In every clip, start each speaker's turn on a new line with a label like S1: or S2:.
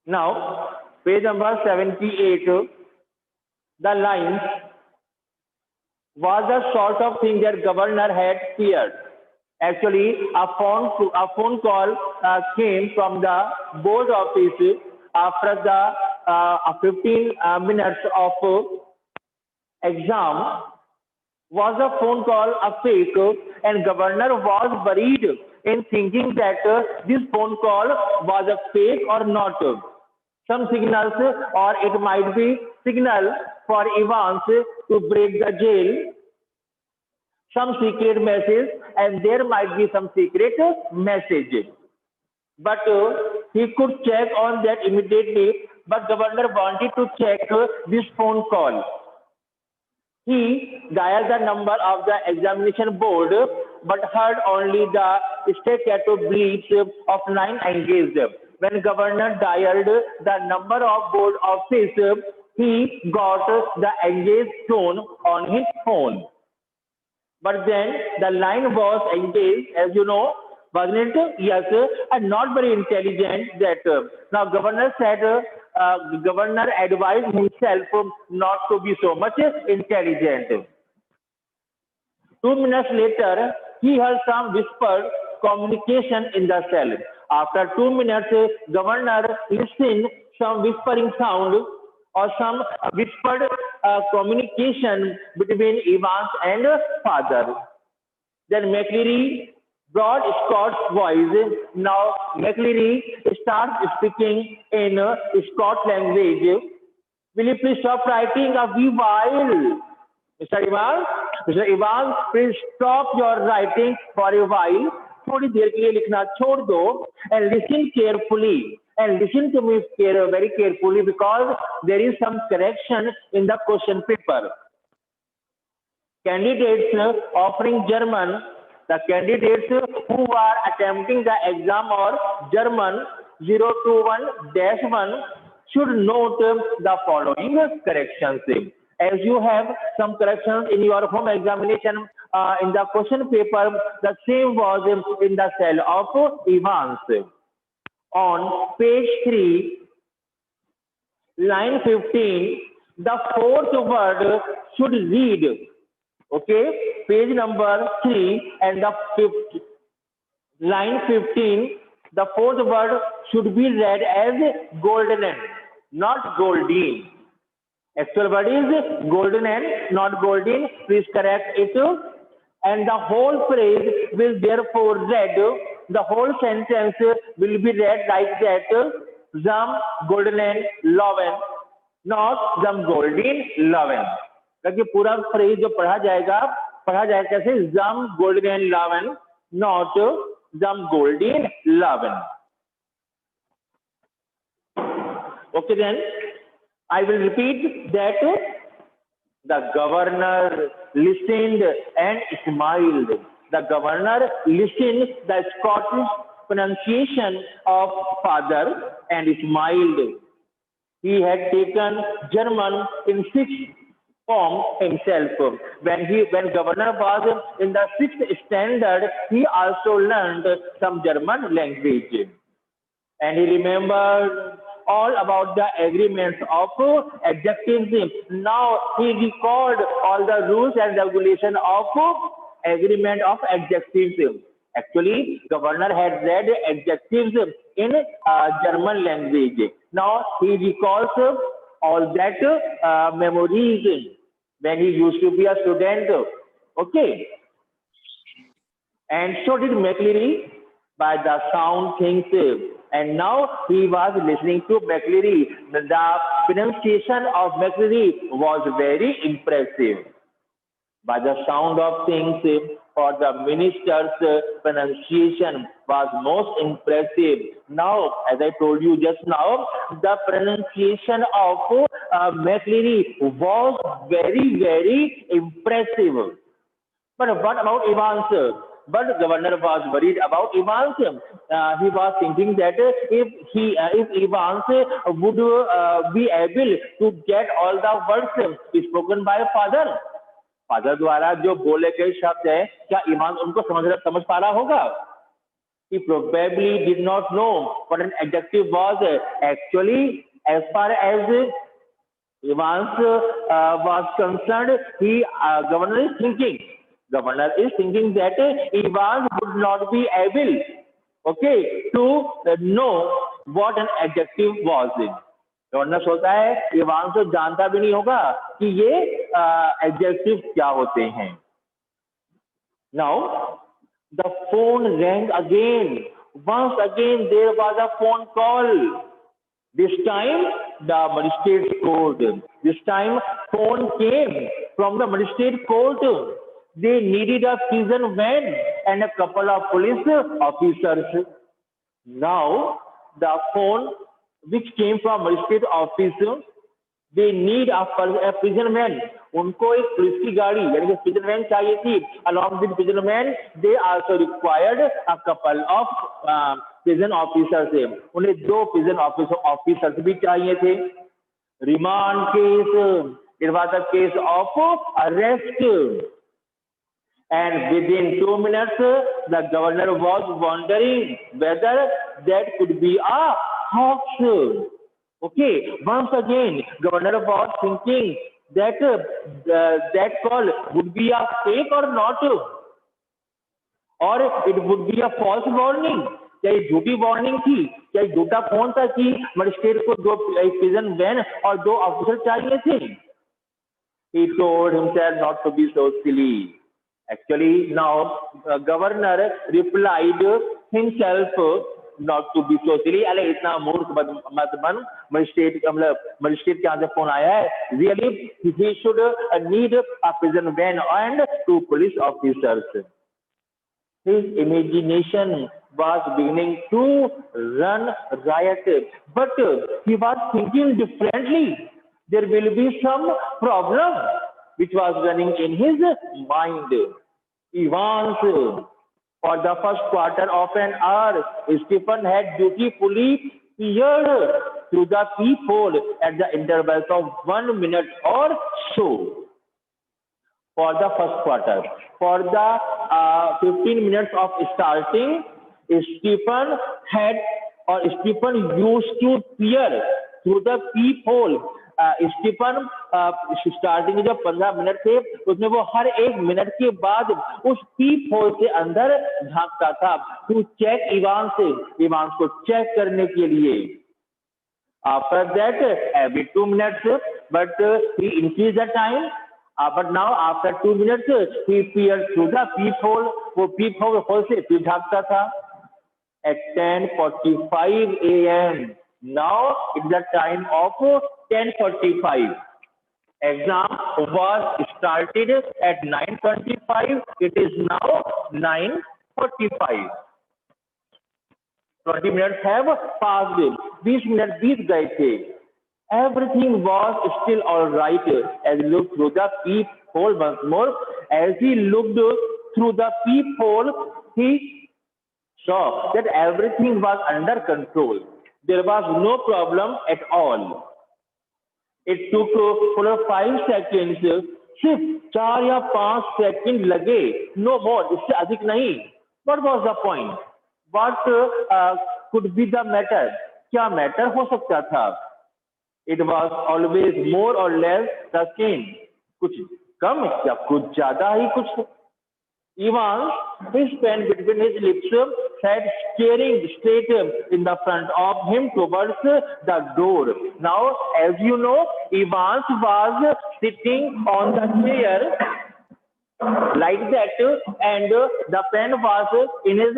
S1: Now, page number 78, the lines was the sort of thing that governor had feared. Actually, a phone call came from the board office after the 15 minutes of exam. Was a phone call a fake? And governor was worried in thinking that this phone call was a fake or not. Some signals, or it might be signal for Evans to break the jail, some secret message, and there might be some secret message. But he could check on that immediately. But governor wanted to check this phone call. He dialed the number of the examination board, but heard only the staccato bleeps of 9 engaged. When governor dialed the number of board office, he got the engaged tone on his phone. But then the line was engaged, as you know, wasn't it? Yes, and not very intelligent. That now governor said, governor advised himself not to be so much intelligent. 2 minutes later, he heard some whispered communication in the cell. After 2 minutes, governor listened some whispering sound or some whispered communication between Evans and father. Then McLeary brought Scott's voice. Now McLeary starts speaking in Scott language. Will you please stop writing a wee while? Mr. Evans, Mr. Evans, please stop your writing for a while. थोड़ी देर के लिए लिखना छोड़ दो and listen carefully and listen to me very carefully because there is some correction in the question paper. Candidates offering German, the candidates who are attempting the exam or German 021-1 should note the following corrections. As you have some corrections in your home examination in the question paper, the same was in the cell of Evans. On page 3, line 15, the fourth word should read. Okay, page number 3 and the fifth, line 15, the fourth word should be read as golden, not golden. Actual word is golden and not golden. Please correct it. And the whole phrase will therefore read, the whole sentence will be read like that. Zum golden loven, not zum golden loven. ताकि पूरा phrase जो पढ़ा जाएगा कैसे? Zum golden loven, not zum golden loven. Okay, then I will repeat that. The governor listened and smiled. The governor listened the Scottish pronunciation of father and smiled. He had taken German in sixth form himself. When governor was in the sixth standard, he also learned some German language. And he remembered all about the agreements of adjectives. Now he recalled all the rules and regulations of agreement of adjectives. Actually, governor had read adjectives in German language. Now he recalls all that memories when he used to be a student. Okay. And so did McLeary by the sound things. And now he was listening to McLeary. The pronunciation of McLeary was very impressive. By the sound of things, for the minister's pronunciation was most impressive. Now, as I told you just now, the pronunciation of McLeary was very, very impressive. But what about Evans? But governor was worried about Evans. He was thinking that if Evans would be able to get all the words spoken by father द्वारा जो बोले गए शब्द है, क्या ईमान उनको समझ पा रहा होगा? He probably did not know what an adjective was. Actually, as far as Evans was concerned, governor is thinking. Governor is thinking that Evans would not be able, okay, to know what an adjective was. Governor सोचता है Ivan तो जानता भी नहीं होगा कि ये adjective क्या होते हैं. Now the phone rang again. Once again there was a phone call. This time the magistrate court. This time phone came from the magistrate court. They needed a prison van and a couple of police officers. Now the phone which came from magistrate office, they need a prison van. उनको एक police की गाड़ी यानी कि prison van चाहिए थी. Along with prison van, they also required a couple of prison officers. उन्हें 2 prison officers भी चाहिए थे. Remand case. It was a case of arrest. And within 2 minutes, the governor was wondering whether that could be a hoax. Okay, once again, governor was thinking that that call would be a fake or not, or it would be a false warning. क्या ये झूठी warning थी? क्या ये झूठा phone था कि magistrate को 2 प्रिजन वैन और 2 ऑफिसर चाहिए थे? He told himself not to be so silly. Actually, now governor replied himself not to be so silly. अरे इतना मूर्ख मत बन. मजिस्ट्रेट के यहाँ से फोन आया है. Really, he should need a prison van and 2 police officers. His imagination was beginning to run riot, but he was thinking differently. There will be some problem which was running in his mind. Evans, for the first quarter of an hour, Stephen had dutifully peered through the peephole at the intervals of 1 minute or so. For the first quarter, for the 15 minutes of starting, Stephen used to peer through the peephole. Stephen starting में जब 15 minute थे उसमें वो हर 1 minute के बाद उस पीप whole से अंदर झांकता था टू चेक इवांस को चेक करने के लिए. After that every 2 minutes but he increase the time. But now after 2 minutes he peer through the peephole. वो पीप होल से फिर झांकता था. At 10:45 a.m. Now it's the time of 10:45. Exam was started at 9:25. It is now 9:45. 20 minutes have passed. 20 minutes बीत गए थे. Everything was still all right as he looked through the peephole once more. As he looked through the peephole, he saw that everything was under control. There was no problem at all. It took for 5 seconds. सिर्फ 4 या 5 second लगे. No more. इससे अधिक नहीं. What was the point? What could be the matter? क्या matter हो सकता था? It was always more or less the same. कुछ कम या कुछ ज्यादा ही कुछ. Evans, his pen between his lips, sat staring straight in the front of him towards the door. Now, as you know, Evans was sitting on the chair like that, and the pen was in his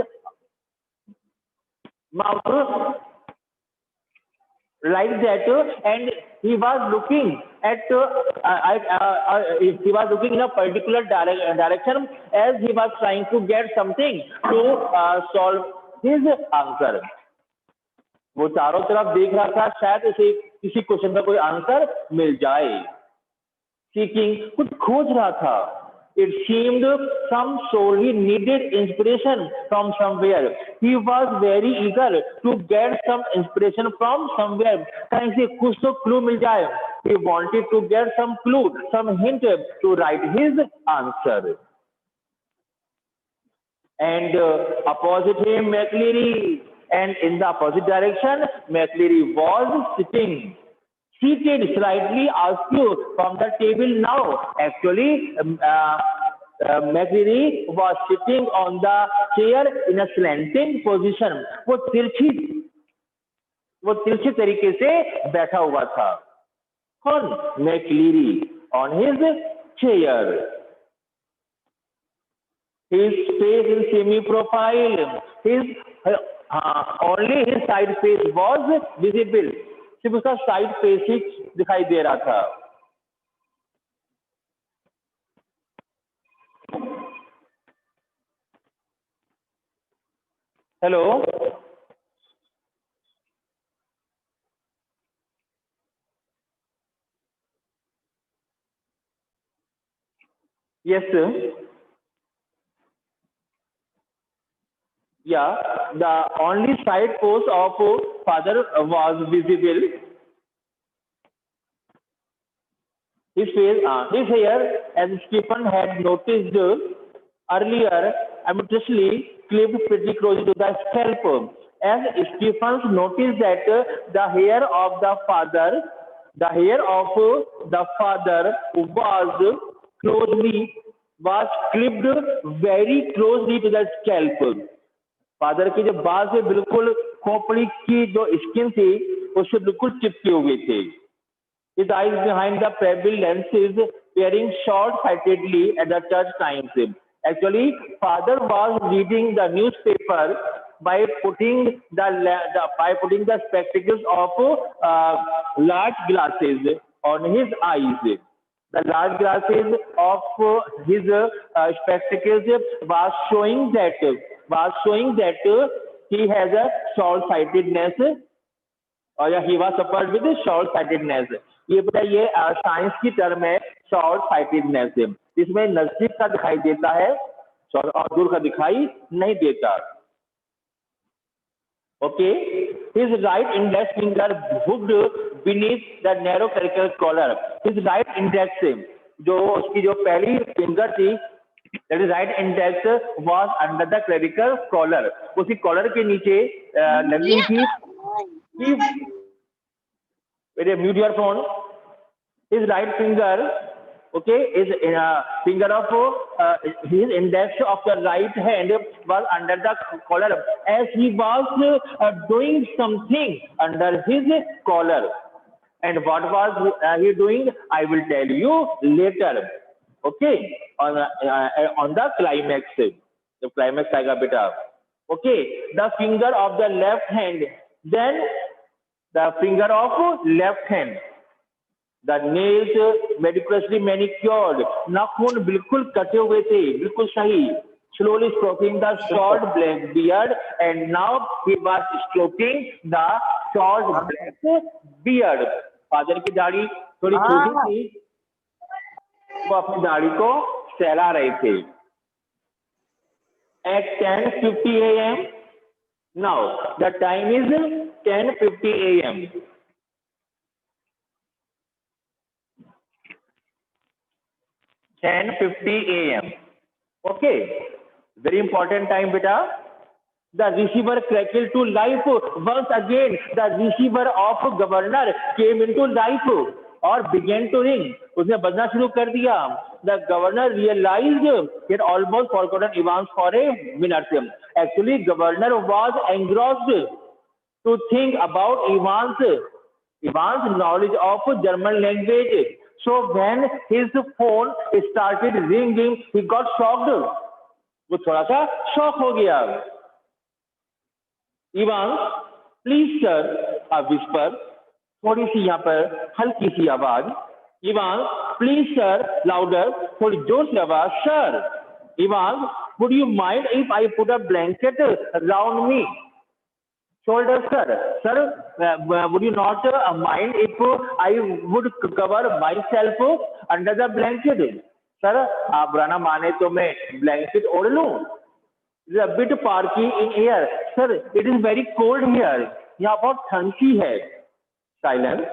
S1: mouth like that, and he was looking at he was looking in a particular direction as he was trying to get something to solve his answer. वो चारों तरफ देख रहा था शायद उसे किसी question का कोई आंसर मिल जाए. Seeking, कुछ खोज रहा था. It seemed some soul he needed inspiration from somewhere. He was very eager to get some inspiration from somewhere. कहीं से कुछ तो clue मिल जाए. He wanted to get some clue, some hint to write his answer. and opposite him McLeary, and in the opposite direction McLeary was sitting. Seated slightly askew from the table now. Actually, McLeary was sitting on the chair in a slanting position. वो तिरछी तरीके से बैठा हुआ था. कौन? McLeary on his chair. His face in semi-profile. Only his side face was visible. सिर्फ उसका साइड फेस ही दिखाई दे रहा था. Hello. Yes, sir. Yeah, the only side post of father was visible. His face, his hair, as Stephen had noticed earlier, ambitiously clipped pretty close to the scalp. As Stephen noticed that the hair of the father, the hair of the father was clipped very closely to the scalp. Father के जो बाल से बिल्कुल खोपड़ी की जो skin थी उससे बिल्कुल चिपके हुए थे. His eyes behind the pebble lenses peering short-sightedly at the church times. Actually, father was reading the newspaper by putting the spectacles of large glasses on his eyes. The large glasses of his spectacles was showing that he has a short-sightedness, or he was suffered with short-sightedness. ये पता ये science की term है short sightedness. इसमें नजदीक का दिखाई देता है और दूर का दिखाई नहीं देता. Okay. His right index finger hooked beneath the narrow clerical collar. His right index, जो उसकी जो पहली फिंगर थी, that is right index was under the clerical collar. उसी कॉलर के नीचे लगी थी. Mute your phone. His right finger, okay, is finger of his index of the right hand was under the collar as he was doing something under his collar. And what was he doing? I will tell you later. Okay, on the climax. The climax आएगा बेटा. Okay, the finger of the left hand, then the finger of left hand, the nails meticulously manicured, नाखून बिल्कुल कटे हुए थे, बिल्कुल सही. Slowly stroking the short black beard, and now he was stroking the short black beard. Father की दाढ़ी थोड़ी छोटी थी, वो अपनी दाढ़ी को सहला रहे थे. At 10:50 a.m. Now the time is 10:50 a.m. 10:50 a.m. Okay, very important time, beta. The receiver crackled to life once again. The receiver of governor came into life or began to ring. उसने बजना शुरू कर दिया. The governor realized he had almost forgotten Evans for a minute. Actually, governor was engrossed to think about Evans' knowledge of German language. So when his phone started ringing, he got shocked. वो थोड़ा सा shock हो गया. Evans, please sir, a whisper. थोड़ी सी यहाँ पर हल्की सी आवाज. Evans, please sir, louder. थोड़ी जोर से आवाज. Sir, Evans, would you mind if I put a blanket around me? Shoulder, sir. Sir, would you not mind if I would cover myself under the blanket? Sir, आप बुरा माने तो मैं blanket ओढ़ लूं. It is a bit parky in here. Sir, it is very cold here. यहाँ बहुत ठंड सी है. Silence.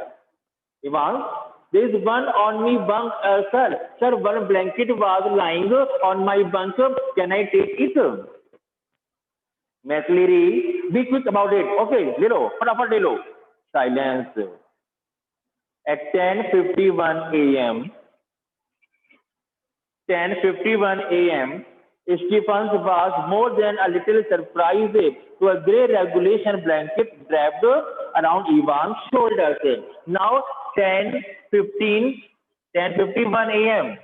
S1: Evans, there is one on me bunk, sir. Sir, one blanket was lying on my bunk. Can I take it? McLeary, be quick about it. Okay, ले लो, फटाफट ले लो. Silence. At 10:51 a.m. 10:51 a.m. Stephens was more than a little surprised to a grey regulation blanket wrapped around Ivan's shoulders. Now 10:15, 10:51 a.m.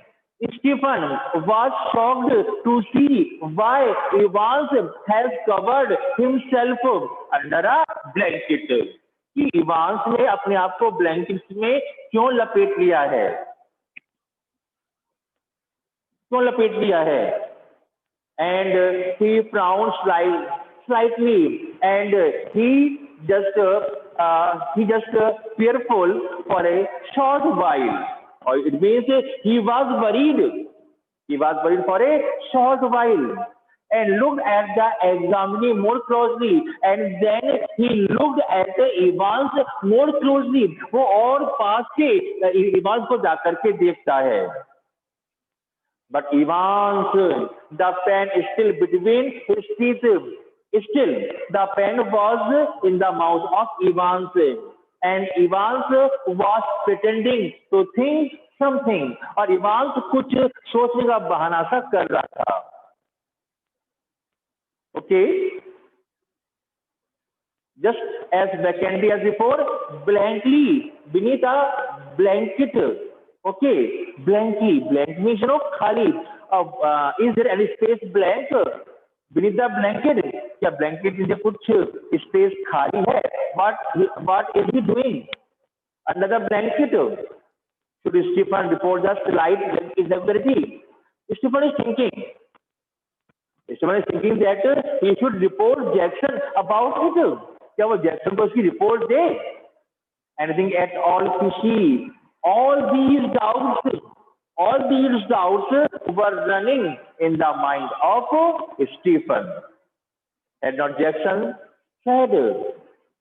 S1: Stephen was shocked to see why Evans has covered himself under a blanket. कि Evans ने अपने आप को blanket में क्यों लपेट लिया है, क्यों लपेट लिया है. And he frowned slightly, and he just fearful for a short while. Or it means he was worried. He was worried for a short while, and looked at the examinee more closely, and then he looked at Evans more closely. वो और पास से Evans को जाकर के देखता है. But Evans, the pen is still between his teeth. Still, the pen was in the mouth of Evans, and Evans was pretending to think something. और Evans कुछ सोचने का बहाना सा कर रहा था. Okay, just as vacantly as before, blankly beneath a blanket. Okay, blankly, blank means खाली. Is there any space blank beneath the blanket? क्या blanket में कुछ space खाली है? What is he doing under the blanket? Should Stephen report the slight irregularity? Stephen is thinking. Stephen is thinking that he should report Jackson about it. क्या वो Jackson को उसकी report they? Anything at all fishy? All these doubts were running in the mind of Stephen. Had not Jackson said?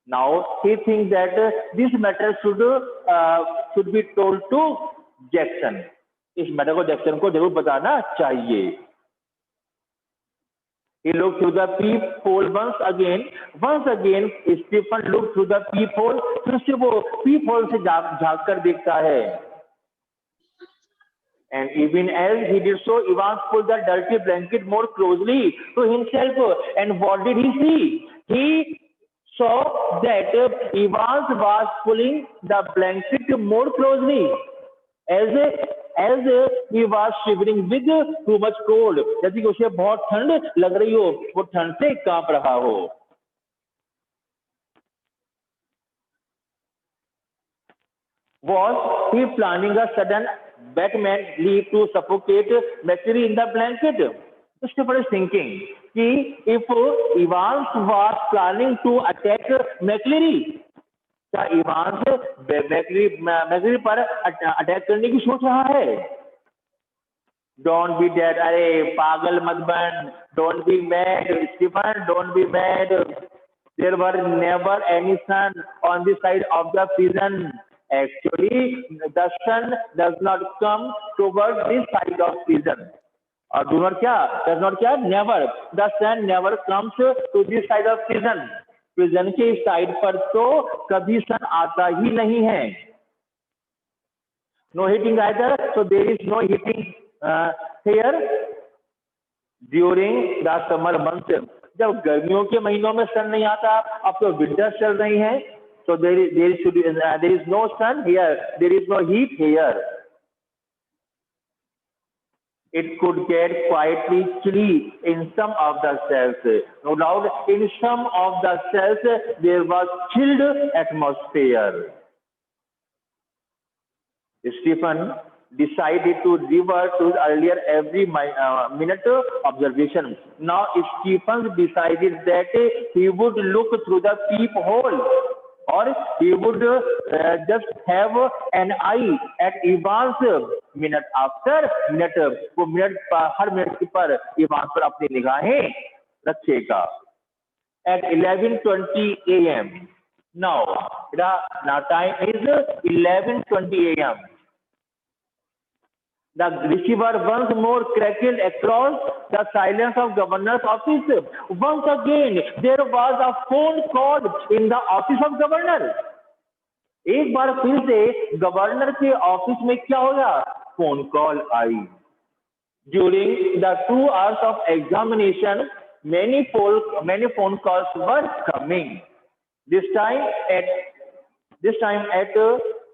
S1: Now he thinks that this matter should be told to Jackson. इस matter को Jackson को जरूर बताना चाहिए. He looked through the peephole once again. Stephen looked through the peephole. फिर से वो peephole से झांक कर देखता है. And even as he did so, Evans pulled the dirty blanket more closely to himself. And what did he see? He saw that Evans was pulling the blanket more closely, as he was shivering with too much cold. जैसे कि उसे बहुत ठंड लग रही हो, वो ठंड से कांप रहा हो. Was he planning a sudden Batman leap to suffocate McLeary in the blanket? Stephen is thinking कि if Evans was planning to attack McLeary, क्या इवांस मैक्लेरी पर अटैक करने की सोच रहा है? Don't be dead. अरे पागल मत बन. Don't be mad, Stephen. Don't be mad. There were never any sun on this side of the prison. Actually, the sun does not come towards this side of prison. और do not क्या? Does not क्या? Never. The sun never comes to this side of prison. Prison के इस side पर तो कभी सन आता ही नहीं है. No heating either, so there is no heating here during the summer months. जब गर्मियों के महीनों में सन नहीं आता, अब तो विंटर चल रही है, so there is no sun here, there is no heat here. It could get quietly chilly in some of the cells. No doubt, in some of the cells there was chilled atmosphere. Stephen decided to revert to earlier every minute observation. Now Stephen decided that he would look through the peephole, or he would just have an eye at Evans minute after minute. वो minute हर minute पर Evans पर अपनी निगाहें रखेगा. At 11:20 a.m. Now time is 11:20 a.m. The receiver once more crackled across the silence of governor's office. Once again, there was a phone call in the office of governor. एक बार फिर से governor के office में क्या होगा? Phone call I. During the 2 hours of examination, many phone calls were coming. This time at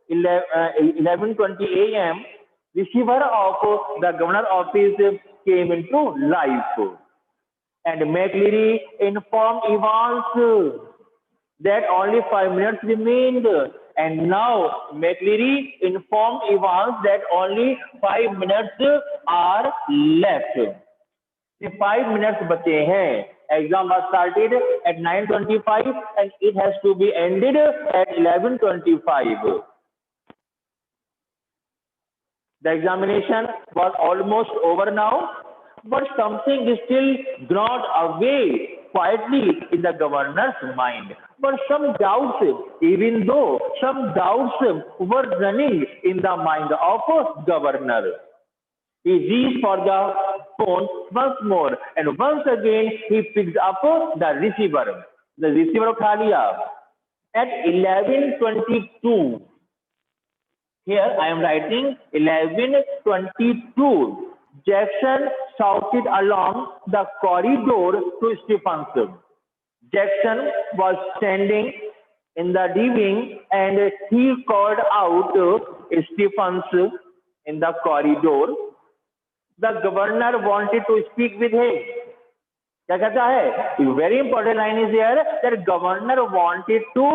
S1: 11:20 a.m., receiver of the governor office came into life, and McLeary informed Evans that only 5 minutes remained. And now McLeary informed Evans that only 5 minutes are left. 5 minutes बचे हैं. Exam was started at 9:25 and it has to be ended at 11:25. The examination was almost over now, but something still gnawed away quietly in the governor's mind. But some doubts, even though some doubts were running in the mind of governor. He reached for the phone once more, and once again he picked up the receiver. The receiver उठा लिया. At 11:22. Here I am writing 11:22. Jackson shouted along the corridor to Stephens. Jackson was standing in the wing and he called out Stephens in the corridor. The governor wanted to speak with him. क्या कहता है? A very important line is here that governor wanted to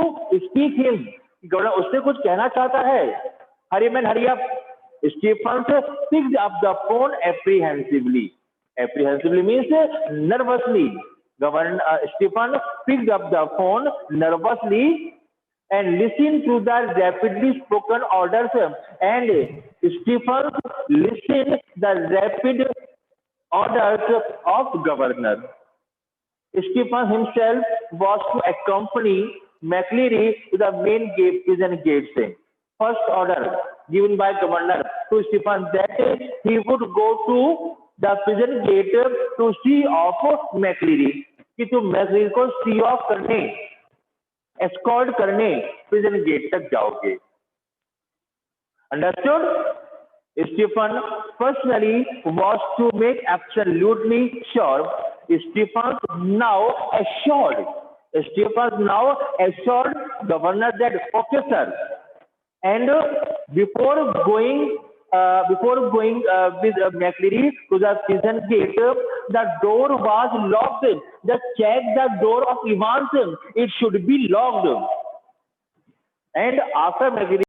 S1: speak him. Governor उससे कुछ कहना चाहता है. Hurry man, hurry up. Stephens picked up the phone apprehensively. Apprehensively means nervously. Stephens picked up the phone nervously and listened to the rapidly spoken orders. And Stephens listened the rapid orders of governor. Stephens himself was to accompany McLeary to the main gate, prison gates. First order given by governor to Stephens that he would go to the prison gate to see off McLeary. कि तुम McLeary को see off करने, escort करने prison gate तक जाओगे. Understood? Stephens personally was to make absolutely sure. Stephens now assured governor that okay sir. And before going with McLeary to the prison gate, the door was locked. Just check the door of Evans. It should be locked. And after McLeary